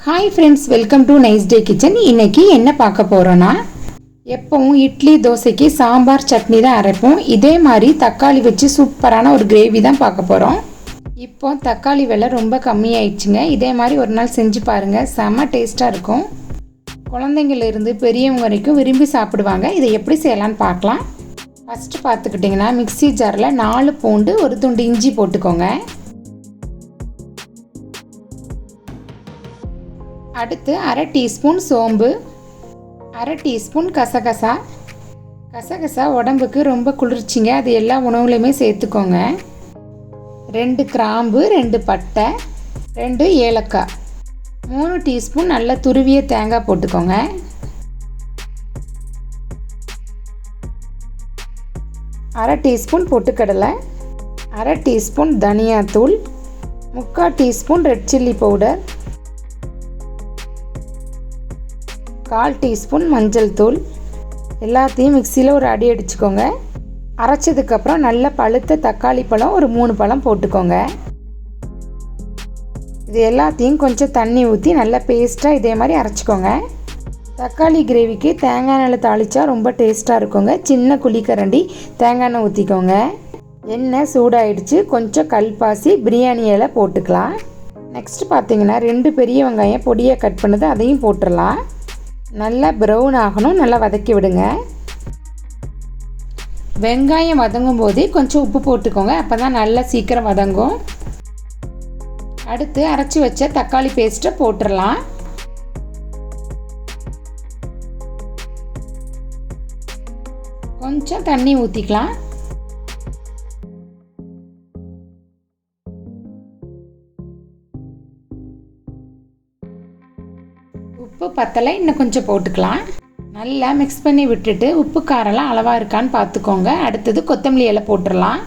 Hi friends, welcome to nice day kitchen. இன்றைக்கி என்ன பார்க்க போகிறோன்னா, எப்பவும் இட்லி தோசைக்கு சாம்பார் சட்னி தான் அரைப்போம். இதே மாதிரி தக்காளி வச்சு சூப்பரான ஒரு கிரேவி தான் பார்க்க போகிறோம். இப்போ தக்காளி விலை ரொம்ப கம்மியாயிடுச்சுங்க. இதே மாதிரி ஒரு நாள் செஞ்சு பாருங்கள், செம்ம டேஸ்ட்டாக இருக்கும். குழந்தைங்கள்லேருந்து பெரியவங்க வரைக்கும் விரும்பி சாப்பிடுவாங்க. இதை எப்படி செய்யலான்னு பார்க்கலாம். ஃபஸ்ட்டு பார்த்துக்கிட்டிங்கன்னா, மிக்ஸி ஜாரில் 4 பூண்டு, ஒரு துண்டு இஞ்சி போட்டுக்கோங்க. அடுத்து அரை டீஸ்பூன் சோம்பு, அரை டீஸ்பூன் கசகசா. கசகசா உடம்புக்கு ரொம்ப குளிர்ச்சிங்க, அது எல்லா உணவுலையுமே சேர்த்துக்கோங்க. 2 கிராம்பு, 2 பட்டை, 2 ஏலக்காய், 3 டீஸ்பூன் நல்ல துருவிய தேங்காய் போட்டுக்கோங்க. அரை டீஸ்பூன் பொட்டுக்கடலை, அரை டீஸ்பூன் தனியாத்தூள், 3/4 teaspoon red chilli powder, 1/4 teaspoon மஞ்சள் தூள். எல்லாத்தையும் மிக்சியில் ஒரு அடி அடிச்சுக்கோங்க. அரைச்சதுக்கப்புறம் நல்ல பழுத்த தக்காளி பழம் ஒரு 3 பழம் போட்டுக்கோங்க. இது எல்லாத்தையும் கொஞ்சம் தண்ணி ஊற்றி நல்லா பேஸ்ட்டாக இதே மாதிரி அரைச்சிக்கோங்க. தக்காளி கிரேவிக்கு தேங்காய் எண்ணெய் தாளித்தா ரொம்ப டேஸ்ட்டாக இருக்குங்க. சின்ன குழிக்கரண்டி தேங்காய் எண்ணெய் ஊற்றிக்கோங்க. எண்ணெய் சூடாயிடுச்சு. கொஞ்சம் கல்பாசி, பிரியாணி இலை போட்டுக்கலாம். நெக்ஸ்ட் பார்த்தீங்கன்னா 2 பெரிய வெங்காயம் பொடியாக கட் பண்ணது அதையும் போட்டுடலாம். நல்லா ப்ரௌன் ஆகணும், நல்லா வதக்கி விடுங்க. வெங்காயம் வதங்கும் போதே கொஞ்சம் உப்பு போட்டுக்கோங்க, அப்போ தான் நல்லா சீக்கிரம் வதங்கும். அடுத்து அரைச்சி வச்ச தக்காளி பேஸ்ட்டை போட்டுடலாம். கொஞ்சம் தண்ணி ஊற்றிக்கலாம். உப்பு பத்தலை, இன்னும் கொஞ்சம் போட்டுக்கலாம். நல்லா மிக்ஸ் பண்ணி விட்டுட்டு உப்பு காரெல்லாம் அளவாக இருக்கான்னு பார்த்துக்கோங்க. அடுத்தது கொத்தமல்லி இலை போட்டுடலாம்.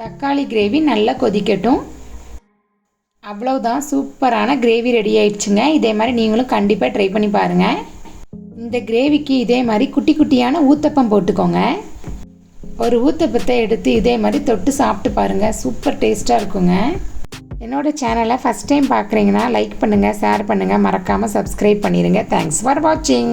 தக்காளி கிரேவி நல்லா கொதிக்கட்டும். அவ்வளோதான், சூப்பரான கிரேவி ரெடி ஆயிடுச்சுங்க. இதே மாதிரி நீங்களும் கண்டிப்பாக ட்ரை பண்ணி பாருங்கள். இந்த கிரேவிக்கு இதே மாதிரி குட்டி குட்டியான ஊத்தப்பம் போட்டுக்கோங்க. ஒரு ஊத்தப்பத்தை எடுத்து இதே மாதிரி தொட்டு சாப்பிட்டு பாருங்கள், சூப்பர் டேஸ்ட்டாக இருக்குங்க. என்னோடய சேனலை ஃபஸ்ட் டைம் பார்க்குறீங்கன்னா லைக் பண்ணுங்கள், ஷேர் பண்ணுங்கள், மறக்காமல் சப்ஸ்கிரைப் பண்ணிடுங்க. தேங்க்ஸ் ஃபார் வாட்சிங்.